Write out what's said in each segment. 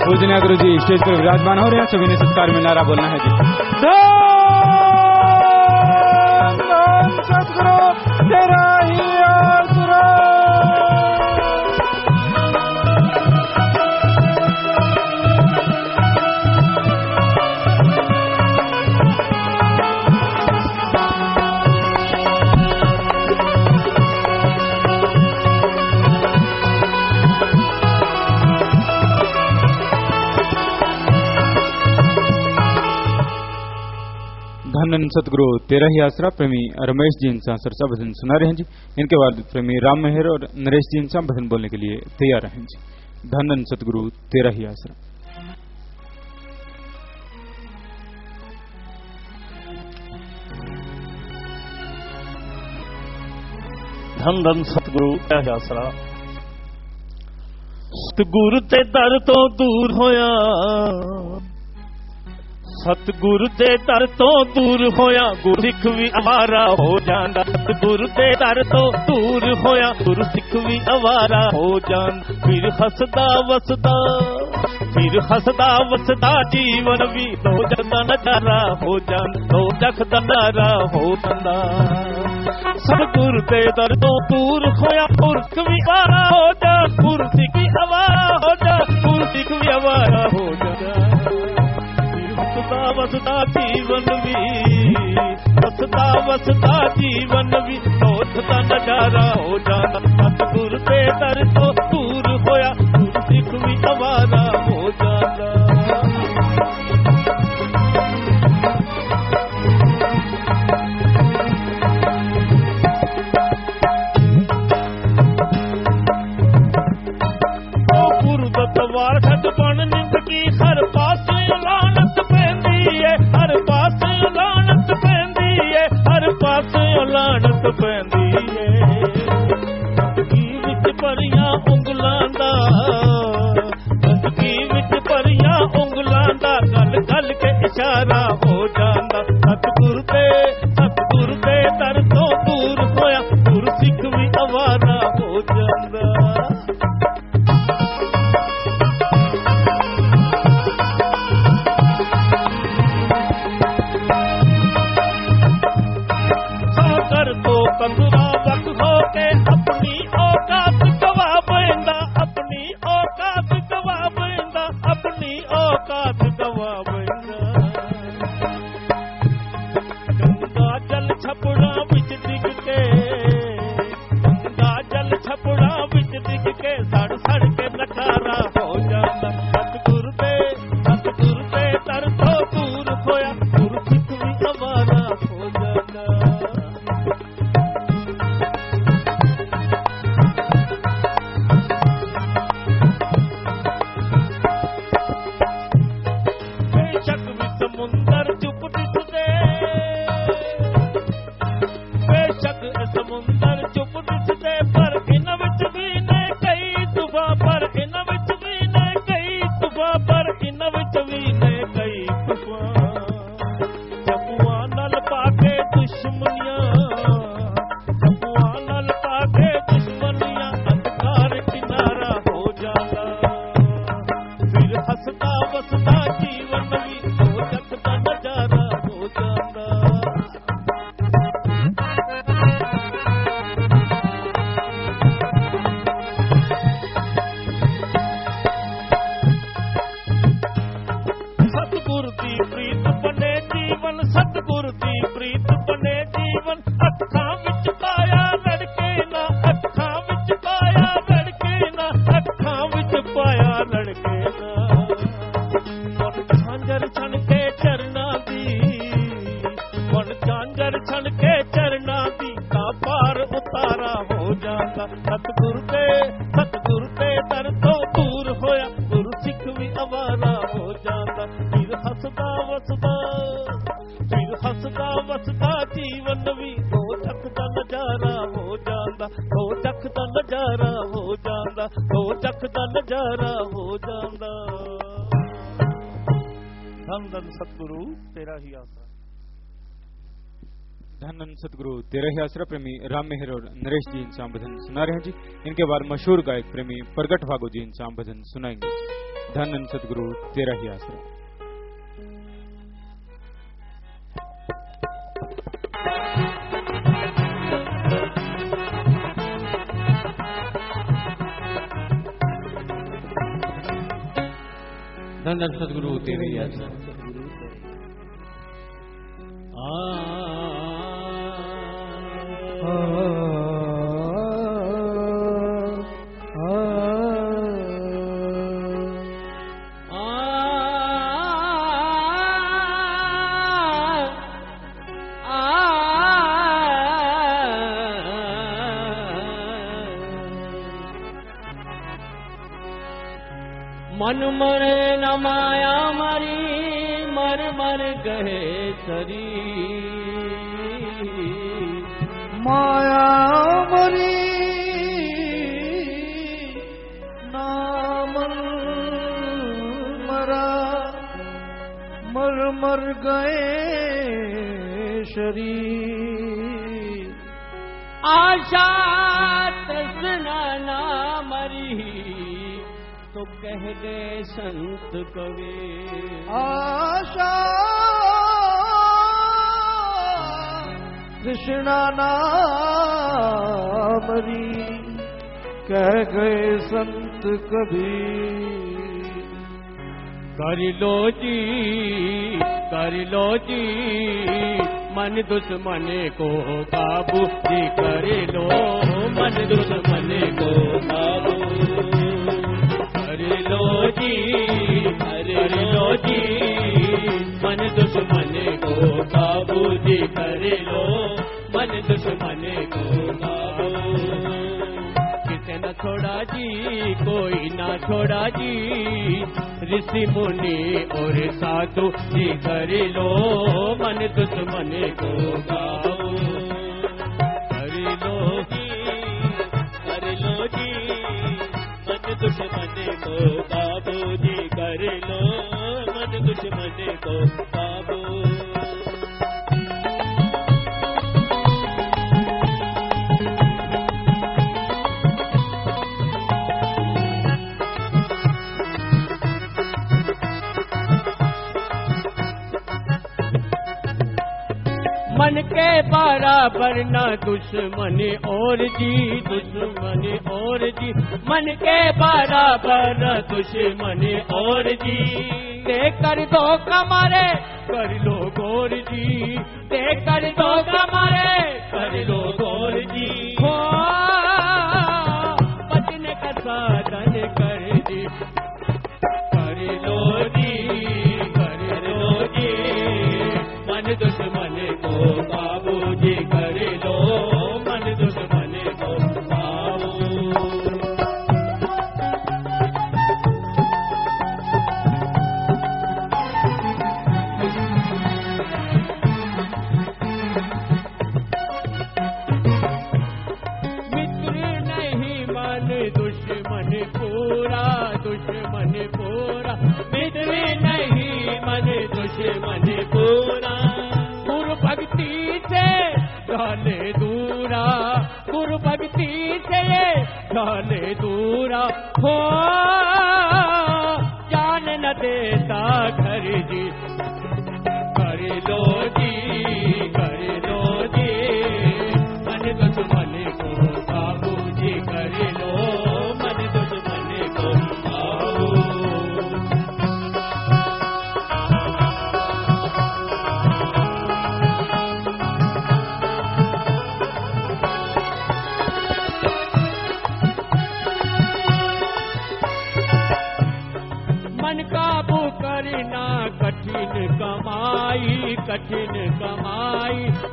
पूजनीय गुरु जी स्टेज पर विराजमान हो रहे हैं। सभी ने सत्कार में नारा बोलना है जी। सतगुरु तेरा ही आसरा। धन सतगुरु तेरा ही आसरा प्रेमी रमेश जी इंसान सरसा भजन सुना रहे हैं जी। इनके बाद प्रेमी राम मेहर और नरेश जी इंसान भजन बोलने के लिए तैयार हैं जी। धन सतगुरु तेरा ही आसरा। धन सतगुरु तेरा ही आसरा। सतगुरु ते दर तो दूर होया, सतगुरु दे दर तो दूर होया गुरु सिख भी आवारा हो जांदा। सतगुरु दे दर तो दूर होया गुरु सिख भी आवारा हो जान। फिर हसदा वसदा, फिर हसदा वसदा जीवन भी दो जग दा नजारा हो जान, दो जग दा नजारा हो जांदा। सतगुरु दे दर तो दूर होया गुरु सिख भी आवारा हो जान, गुरु सिख भी आवारा हो जान, गुरु सिख भी आवारा हो जान। वसदा जीवन भी, वसदा वसदा जीवन भी सोच का नजारा हो जाना। सतगुरु दे दर तो दूर होया गुरु सिख भी आवारा हो जाना। ओ गुरु दत्तवार खट बन निंद की हर पास लानत पैंदी है, हर पास लानत पैंदी है, हर पास लानत पैंदी है। जिंदगी विच भरियां उंगलां दा, जिंदगी विच भरियां उंगलां दा गल गल के इशारा हो जांदा। सतगुरु दे दर तो दूर होया गुरु सिख भी आवारा हो जांदा। कंदुरा वक्त होके अपनी औकात गवा बैंदा, अपनी औकात गवा बैंदा, अपनी औकात गवा बैंदा। गंगा जल छपड़ा विच डिग के, गंगा जल छपड़ा विच डिग के सड़ सड़ के नकारा हो जाता। सतगुरु दे दर तो दूर होया गुरु सिख भी आवारा हो जाता। धन सतगुरु तेरा ही आसरा प्रेमी राम मेहर और नरेश जी इंसान भजन सुना रहे हैं जी। इनके बाद मशहूर गायक प्रेमी प्रगट भागो जी इंसान भजन सुनाएंगे। धन सतगुरु तेरा ही आसरा। धन सतगुरु तेरा ही आसरा। मन मरे न माया मरी मर मर गए सरी माया मरी नाम मरा मर मर गए शरीर आशा तृष्णा ना मरी तो कह गए संत कवि आशा तृष्णा ना मरी कह गए संत कबीर। कर लो जी मन दुश्मन को काबू जी कर लो मन दुश्मन को काबू कर लो जी मन दुश्मन को काबू जी कर लो मन दुश्मन को काबू। किसे न छोड़ा जी कोई ना छोड़ा जी ऋषि मुनि और साधु जी कर लो मन दुश्मन को काबू कर लो जी मन दुश्मन को काबू जी कर लो मन दुश्मन को काबू। मन के बराबर न दुश्मन और जी दुश्मन और जी मन के बराबर न दुश्मन और जी दे कर दो कमारे कर लो गौर जी दे कर दो कमारे कर लो गौर जी हो बचने का साधन कर जी कर लो जी मन दुश्मन को काबू जी कर लो मन दुश्मन को काबू। मित्र नहीं मन दुश्मन पूरा मित्र नहीं मन दुश्मन पूरा गुरु भक्ति से डाले दूरा गुरु भक्ति से डाले दूरा हो जान न देता घर जी कर लो जी मन दुश्मन को काबू जी कर लो मन दुश्मन को काबू। मन काबू करना कठिन कमाई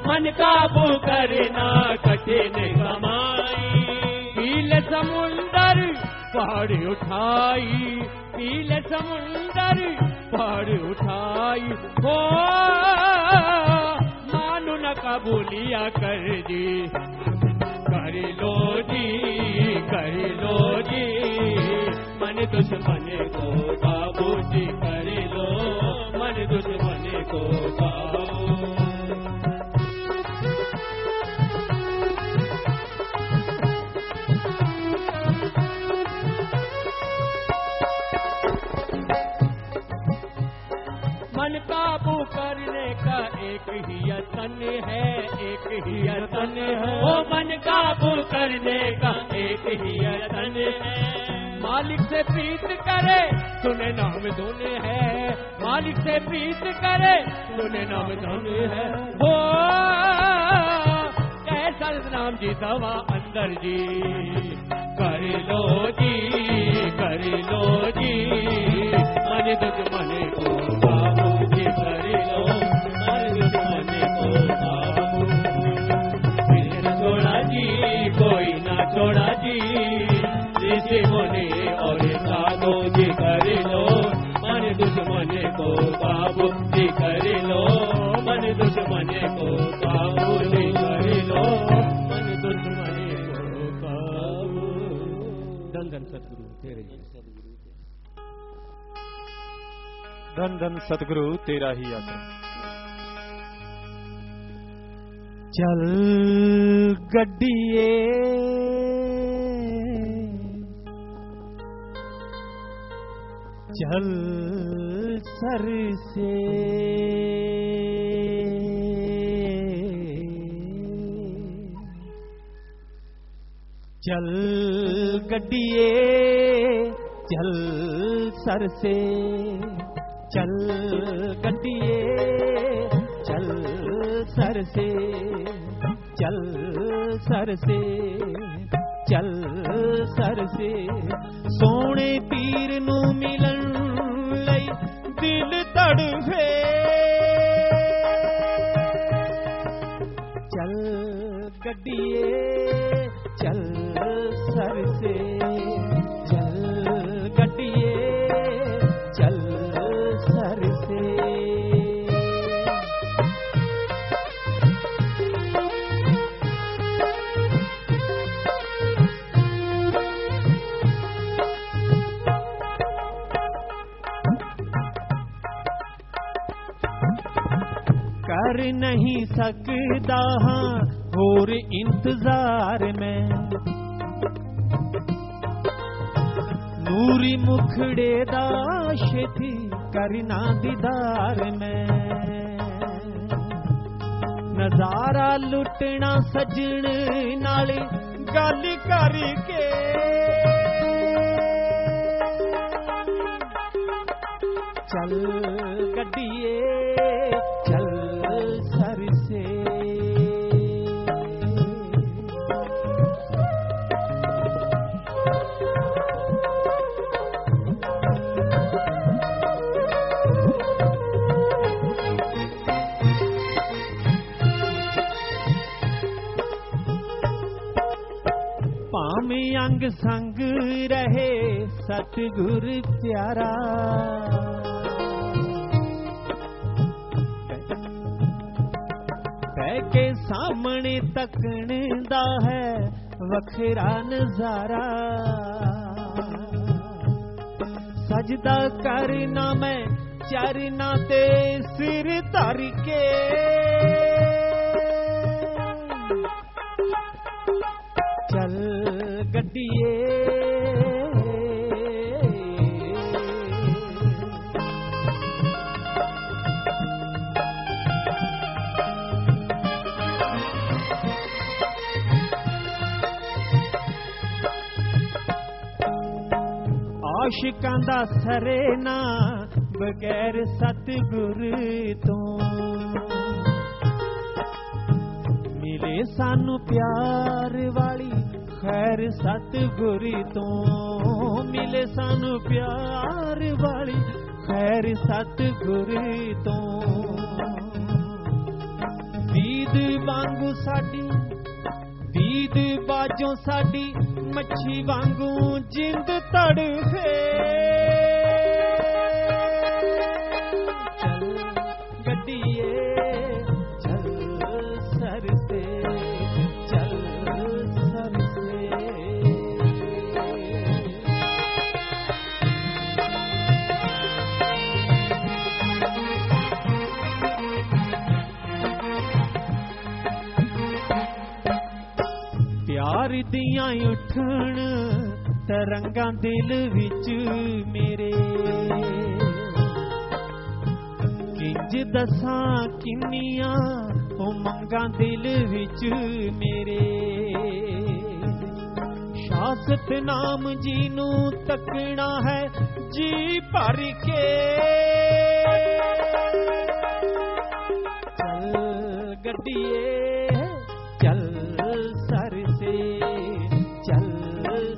मन काबू करना कठिन कमाई पीले समुंदर पहाड़ उठाई पीले समुंदर पहाड़ उठाई हो मानो न काबूलिया कर जी कर लो जी मन दुश्मन को काबू जी कर लो मन दुश्मन को काबू। ही यतन है, एक ही यतन है। वो मन काबू करने का एक ही यतन है। मालिक से प्रीत करे सुने नाम धुन है, मालिक से प्रीत करे सुने नाम धुन है। वो कैसा नाम जी दवा अंदर जी, कर लो जी, कर लो जी, मन दुश्मन को काबू जी, कर लो मन दुश्मन को काबू। फिर न छोड़ा जी, कोई ना छोड़ा जी, ऋषि मुनि और साधु जी, कर लो मन दुश्मन को काबू जी, कर लो मन दुश्मन को काबू जी, कर लो मन दुश्मन को काबू। धन धन सतगुरु तेरे ही, धन धन सतगुरु तेरा ही आश्रम। चल गड्डिए चल सर से, चल गड्डिए चल सर से, चल गड्डिए चल सर से, चल सर से, चल सर से। सोने पीर नू मिलन लई दिल तड़फे, चल गड्डिए चल सर से, चल गड्डिए चल सर से। कर नहीं सकता हाँ और इंतजार में, नूरी मुखड़े दा छेती करना दीदार में। नजारा लुटना सजन नाल गल करके, चल गड्डिए चल सर से। पामे अंग संग रहे सतगुर प्यारा, के सामने तकन दा है वखरा नजारा। सजदा करना मैं चरना ते सिर धर के, चल गड्डिए आशिकां दा सरेना बगैर सतगुर तो, मिले सानू प्यार वाली खैर सतगुर तो, मिले सानू प्यार वाली खैर सतगुर तो। दीद वांगू साडी दीद बाजों साडी मच्छी वांगू जिंद तड़फे, चल गड्डिए चल सर से, चल सर से। प्यार दियां उठण तरंगां दिल विच मेरे, किंज दसां किन्नियां उमंगां दिल विच मेरे, शासत नाम जी नू तकना है जी भर के। चल गड्डिए चल सर से, चल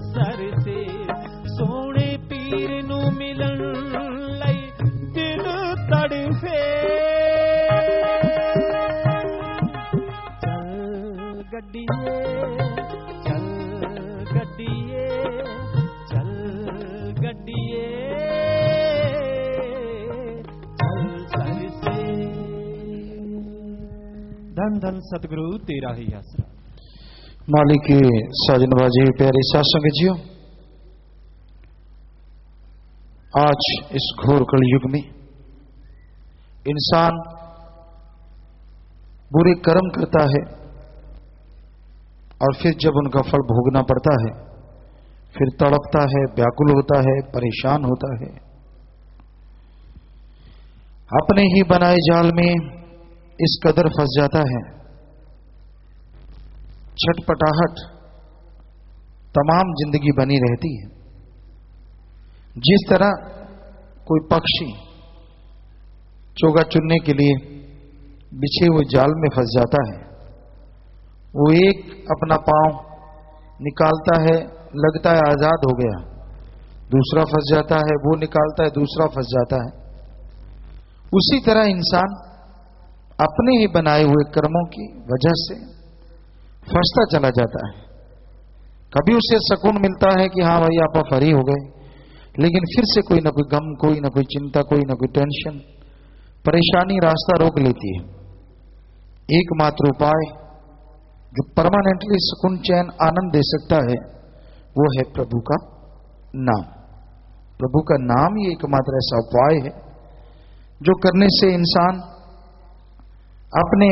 सर से सोने पीर नू मिलन लई दिल तड़फे। चल गड्डिए चल गड्डिए चल गड्डिए चल सर से। धन धन सतगुरु तेरा ही आसरा। मालिक के साजन बाजी प्यारे साथ संगत, आज इस घोर कलयुग में इंसान बुरे कर्म करता है और फिर जब उनका फल भोगना पड़ता है फिर तड़पता है, व्याकुल होता है, परेशान होता है। अपने ही बनाए जाल में इस कदर फंस जाता है, छटपटाहट तमाम जिंदगी बनी रहती है। जिस तरह कोई पक्षी चोगा चुनने के लिए बिछे हुए जाल में फंस जाता है, वो एक अपना पांव निकालता है, लगता है आजाद हो गया, दूसरा फंस जाता है, वो निकालता है, दूसरा फंस जाता है। उसी तरह इंसान अपने ही बनाए हुए कर्मों की वजह से फंसता चला जाता है। कभी उसे सुकून मिलता है कि हाँ भाई आप फ्री हो गए, लेकिन फिर से कोई ना कोई गम, कोई ना कोई चिंता, कोई ना कोई टेंशन, परेशानी रास्ता रोक लेती है। एकमात्र उपाय जो परमानेंटली सुकून, चैन, आनंद दे सकता है वो है प्रभु का नाम। प्रभु का नाम ही एकमात्र ऐसा उपाय है जो करने से इंसान अपने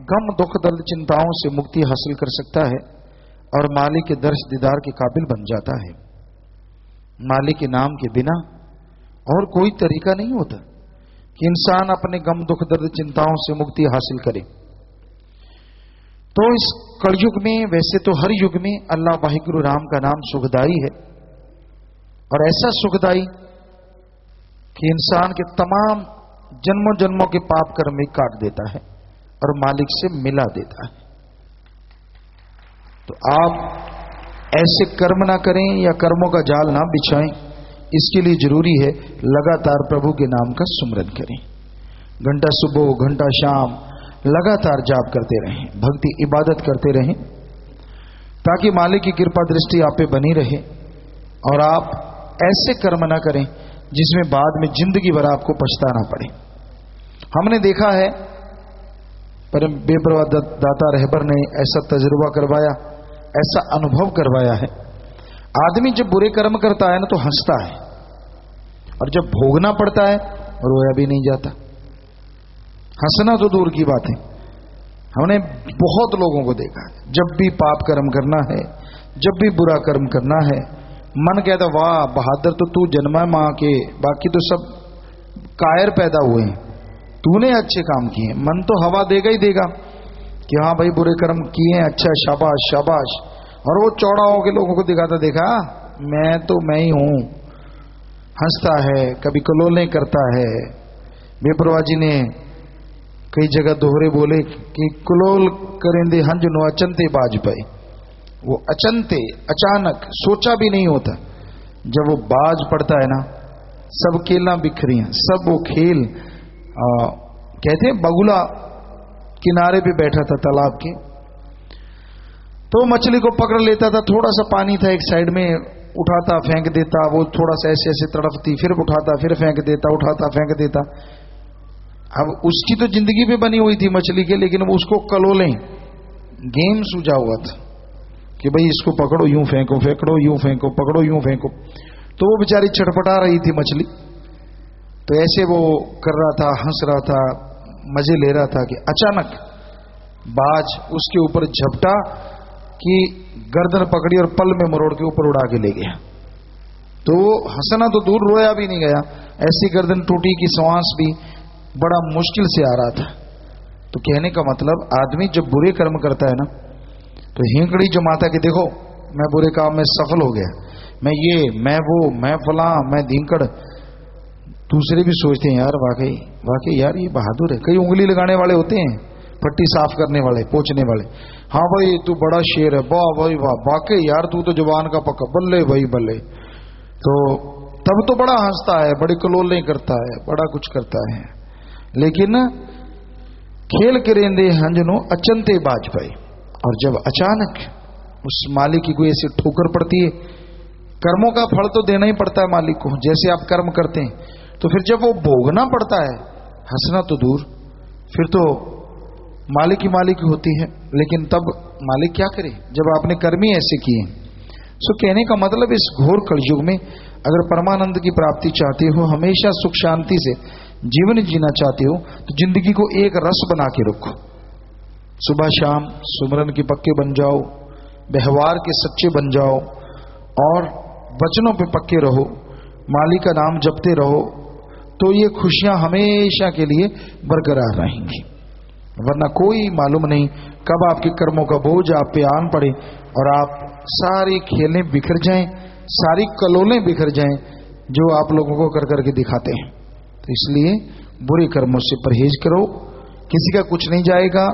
गम, दुख, दर्द, चिंताओं से मुक्ति हासिल कर सकता है और मालिक के दर्श दीदार के काबिल बन जाता है। मालिक के नाम के बिना और कोई तरीका नहीं होता कि इंसान अपने गम, दुख, दर्द, चिंताओं से मुक्ति हासिल करे। तो इस कलयुग में, वैसे तो हर युग में अल्लाह वाहिगुरु राम का नाम सुखदाई है, और ऐसा सुखदाई कि इंसान के तमाम जन्मों जन्मों के पाप कर्म भी काट देता है और मालिक से मिला देता है। तो आप ऐसे कर्म ना करें या कर्मों का जाल ना बिछाएं, इसके लिए जरूरी है लगातार प्रभु के नाम का सुमरन करें। घंटा सुबह, घंटा शाम लगातार जाप करते रहें, भक्ति इबादत करते रहें, ताकि मालिक की कृपा दृष्टि आप पे बनी रहे और आप ऐसे कर्म ना करें जिसमें बाद में जिंदगी भर आपको पछताना पड़े। हमने देखा है, पर बेपरवाह दाता रहबर ने ऐसा तजुर्बा करवाया, ऐसा अनुभव करवाया है। आदमी जब बुरे कर्म करता है ना तो हंसता है, और जब भोगना पड़ता है रोया भी नहीं जाता। हंसना तो दूर की बात है, हमने बहुत लोगों को देखा है, जब भी पाप कर्म करना है, जब भी बुरा कर्म करना है, मन कहता वाह बहादुर तो तू जन्मा मां के, बाकी तो सब कायर पैदा हुए हैं, तूने अच्छे काम किए। मन तो हवा देगा ही देगा कि हाँ भाई बुरे कर्म किए हैं, अच्छा शाबाश शाबाश, और वो चौड़ा होकर लोगों को दिखाता, देखा मैं तो मैं ही हूं। हंसता है, कभी कलोलें करता है। बेपरवाह जी ने कई जगह दोहरे बोले कि कलोल करेंदे हंज नो अचंते बाज पाए। वो अचंते, अचानक, सोचा भी नहीं होता, जब वो बाज पड़ता है ना, सब केला बिखरी हैं, सब वो खेल कहते हैं बगुला किनारे पे बैठा था तालाब के, तो मछली को पकड़ लेता था, थोड़ा सा पानी था एक साइड में, उठाता फेंक देता, वो थोड़ा सा ऐसे ऐसे तड़पती, फिर उठाता फिर फेंक देता, उठाता फेंक देता। अब उसकी तो जिंदगी पे बनी हुई थी मछली के, लेकिन उसको कलोलें गेम सूझा हुआ था कि भाई इसको पकड़ो यूं फेंको, फेंको यूं फेंको, पकड़ो यूं फेंको। तो वो बेचारी छटपटा रही थी मछली, तो ऐसे वो कर रहा था, हंस रहा था, मजे ले रहा था कि अचानक बाज उसके ऊपर झपटा कि गर्दन पकड़ी और पल में मरोड़ के ऊपर उड़ा के ले गया। तो हंसना तो दूर, रोया भी नहीं गया, ऐसी गर्दन टूटी कि सांस भी बड़ा मुश्किल से आ रहा था। तो कहने का मतलब आदमी जब बुरे कर्म करता है ना, तो हिंकड़ी जमाता कि देखो मैं बुरे काम में सफल हो गया, मैं ये मैं वो मैं फला मैं धिंकड़। दूसरे भी सोचते हैं यार वाकई वाकई यार ये बहादुर है। कई उंगली लगाने वाले होते हैं, पट्टी साफ करने वाले, पोंछने वाले, हाँ भाई तू बड़ा शेर है, वाह भाई वाह, वाकई यार तू तो जुबान का पक्का, बल्ले भाई बल्ले। तो तब तो बड़ा हंसता है, बड़ी कलोलें करता है, बड़ा कुछ करता है। लेकिन खेल करेंदे हंजनो अचंते बाज पाई, और जब अचानक उस मालिक की कोई ऐसी ठोकर पड़ती है, कर्मों का फल तो देना ही पड़ता है मालिक को, जैसे आप कर्म करते हैं, तो फिर जब वो भोगना पड़ता है, हंसना तो दूर, फिर तो मालिक ही होती है। लेकिन तब मालिक क्या करे जब आपने कर्म ही ऐसे किए। सो कहने का मतलब इस घोर कलयुग में अगर परमानंद की प्राप्ति चाहते हो, हमेशा सुख शांति से जीवन जीना चाहते हो, तो जिंदगी को एक रस बना के रखो। सुबह शाम सुमरन के पक्के बन जाओ, व्यवहार के सच्चे बन जाओ, और वचनों पे पक्के रहो, मालिक का नाम जपते रहो, तो ये खुशियां हमेशा के लिए बरकरार रहेंगी। वरना कोई मालूम नहीं कब आपके कर्मों का बोझ आप पे आन पड़े और आप सारी खेलें बिखर जाएं, सारी कलोलें बिखर जाएं जो आप लोगों को कर करके दिखाते हैं। तो इसलिए बुरे कर्मों से परहेज करो, किसी का कुछ नहीं जाएगा।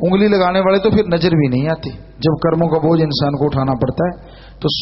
उंगली लगाने वाले तो फिर नजर भी नहीं आती जब कर्मों का बोझ इंसान को उठाना पड़ता है। तो